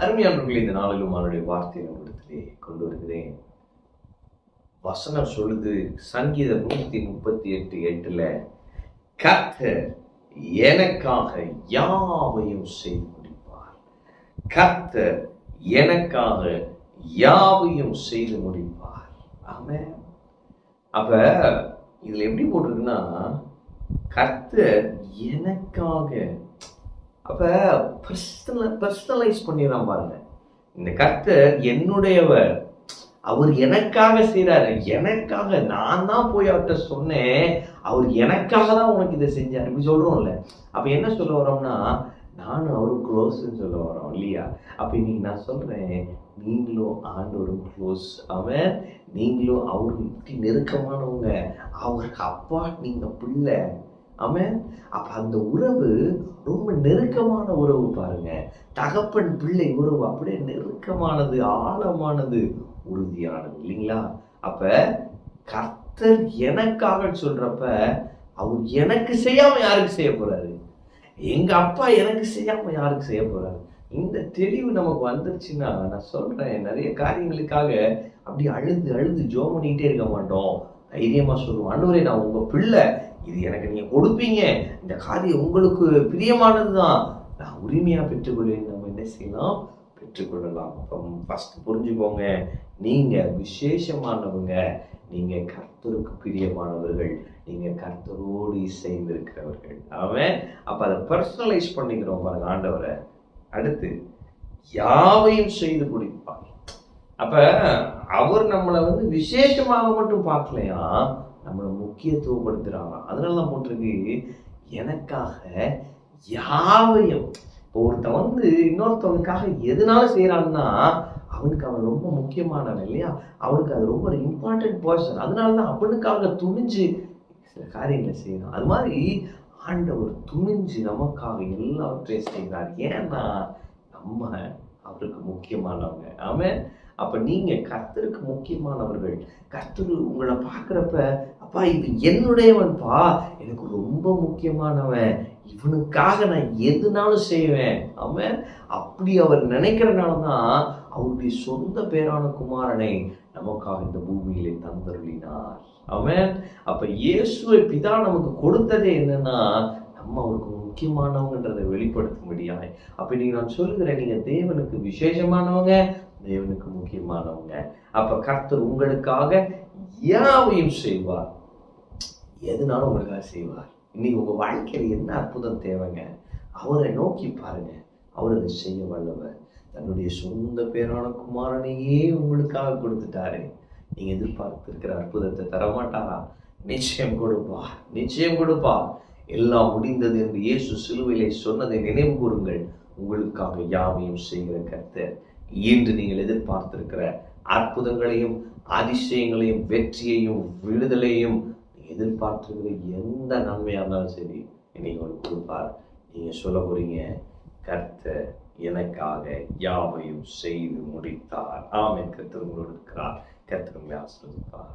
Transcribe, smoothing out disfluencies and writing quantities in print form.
அருமையானவர்களே, இந்த நாளிலும் அவருடைய வார்த்தையை நம்மிடத்திலே கொண்டு வருகிறேன். வசனம் சொல்லுது, சங்கீதம் 138:8, கர்த்தர் எனக்காக யாவையும் செய்து முடிப்பார். கர்த்தர் எனக்காக யாவையும் செய்து முடிப்பார். ஆமென். அப்ப இதுல எப்படி போட்டிருக்குன்னா, கர்த்தர் எனக்காக. அப்ப பர்சனலைஸ் பண்ணிடலாம் பாருங்க. இந்த கர்த்தர் என்னுடையவர், அவர் எனக்காக செய்யறாரு. எனக்காக நான் தான் போய் அவர்கிட்ட சொன்னேன், அவர் எனக்காக தான் உனக்கு இதை செஞ்சார், இப்படி சொல்றோம்ல. அப்ப என்ன சொல்ல வரோம்னா, நானும் அவரும் க்ளோஸ்ன்னு சொல்ல வரோம் இல்லையா? அப்ப இன்னைக்கு நான் சொல்றேன், நீங்களும் ஆண்டவரும் க்ளோஸ். அவன் நீங்களும் அவருக்கு இப்படி நெருக்கமானவங்க. அவருக்கு அப்பா, நீங்க பிள்ளை. ஆமென். அப்ப அந்த உறவு ரொம்ப நெருக்கமான உறவு பாருங்க. தகப்பன் பிள்ளை உறவு அப்படியே நெருக்கமானது, ஆழமானது, உறுதியானது இல்லைங்களா? அப்ப கர்த்தர் எனக்காக சொல்றப்ப, அவர் எனக்கு செய்யாம யாருக்கு செய்ய போறாரு? எங்க அப்பா எனக்கு செய்யாம யாருக்கு செய்ய போறாரு? இந்த தெளிவு நமக்கு வந்துருச்சுன்னா, நான் சொல்றேன், நிறைய காரியங்களுக்காக அப்படி அழுது அழுது ஜெபம் பண்ணிக்கிட்டே இருக்க மாட்டோம். தைரியமா சொல்லுவோம், ஆண்டவரே நான் உங்க பிள்ளை, இது எனக்கு நீங்க கொடுப்பீங்க, இந்த காரியம் உங்களுக்கு பிரியமானதுதான், நான் உரிமையா பெற்றுக்கொள்வேன். நம்ம என்ன செய்யலாம்? பெற்றுக்கொள்ளலாம். அப்போ ஃபர்ஸ்ட் புரிஞ்சுக்கோங்க, நீங்க விசேஷமானவங்க, நீங்க கர்த்தருக்கு பிரியமானவர்கள், நீங்க கர்த்தரோடு இசைந்திருக்கிறவர்கள். அவன் அப்ப அதை பர்சனலைஸ் பண்ணிக்கிறோம் பாருங்க ஆண்டவரை. அடுத்து யாவையும் செய்து முடிப்பார். அப்ப அவர் நம்மளை விசேஷமாக மட்டும் பார்க்கலையா, நம்மளை முக்கியத்துவப்படுத்துறாராம். அதனாலதான் போட்டிருக்கு, எனக்காக யாவையும். இப்போ ஒருத்தன் இன்னொருத்தவனுக்காக எதனால செய்யறான்னா, அவனுக்கு அவன் ரொம்ப முக்கியமானவன் இல்லையா? அவனுக்கு அது ரொம்ப இம்பார்ட்டன்ட் பர்சன். அதனாலதான் அவனுக்காக துணிஞ்சு சில காரியங்களை செய்யணும். அது மாதிரி ஆண்டவர் துணிஞ்சு நமக்காக எல்லாவற்றையும் செய்கிறார். ஏன்னா நம்ம அவருக்கு முக்கியமானவங்க. ஆமென். அப்ப நீங்க கர்த்தருக்கு முக்கியமானவர்கள். கர்த்தர் உங்களை பார்க்கிறப்ப, அப்பா இது என்னுடையவன்பா, எனக்கு ரொம்ப முக்கியமானவன், இவனுக்காக நான் எதுனாலும் செய்வேன். ஆமென். அப்படி அவர் நினைக்கிறனாலதான் அவருடைய சொந்த பேரான குமாரனை நமக்காக இந்த பூமியிலே தந்தருளினார். ஆமென். அப்ப இயேசுவை பிதா நமக்கு கொடுத்ததே என்னன்னா, நம்ம அவருக்கு முக்கியமானவங்கன்றதை வெளிப்படுத்தும்படியாய். அப்ப நீங்க நான் சொல்லுகிறேன், நீங்க தேவனுக்கு விசேஷமானவங்க, தேவனுக்கு முக்கியமானவங்க. அப்ப கர்த்தர் உங்களுக்காக யாவையும் செய்வார். எதுனாலும் உங்களுக்காக செய்வார். இன்னைக்கு உங்க வாழ்க்கையில என்ன அற்புதம் தேவைங்க? அவரை நோக்கி பாருங்க. அவர் அதை செய்ய வல்லவர். தன்னுடைய சொந்த பேரான குமாரனையே உங்களுக்காக கொடுத்துட்டாரு. நீங்க எதிர்பார்த்திருக்கிற அற்புதத்தை தரமாட்டாரா? நிச்சயம் கொடுப்பா, நிச்சயம் கொடுப்பா. எல்லாம் முடிந்தது என்று இயேசு சிலுவையிலே சொன்னதை நினைவு கூறுங்கள். உங்களுக்காக யாவையும் செய்கிற கர்த்தர் இன்று நீங்கள் எதிர்பார்த்திருக்கிற அற்புதங்களையும் அதிசயங்களையும் வெற்றியையும் விடுதலையும் எதிர்பார்த்திருக்கிற எந்த நன்மையா இருந்தாலும் சரி, இன்னைக்கு உங்களுக்கு கொடுப்பார். நீங்க சொல்ல போறீங்க, கர்த்தர் எனக்காக யாவையும் செய்து முடித்தார். ஆமென். கர்த்தர் உங்களோடு இருக்கிறார். கர்த்தர் உங்களை ஆசீர்வதிப்பார்.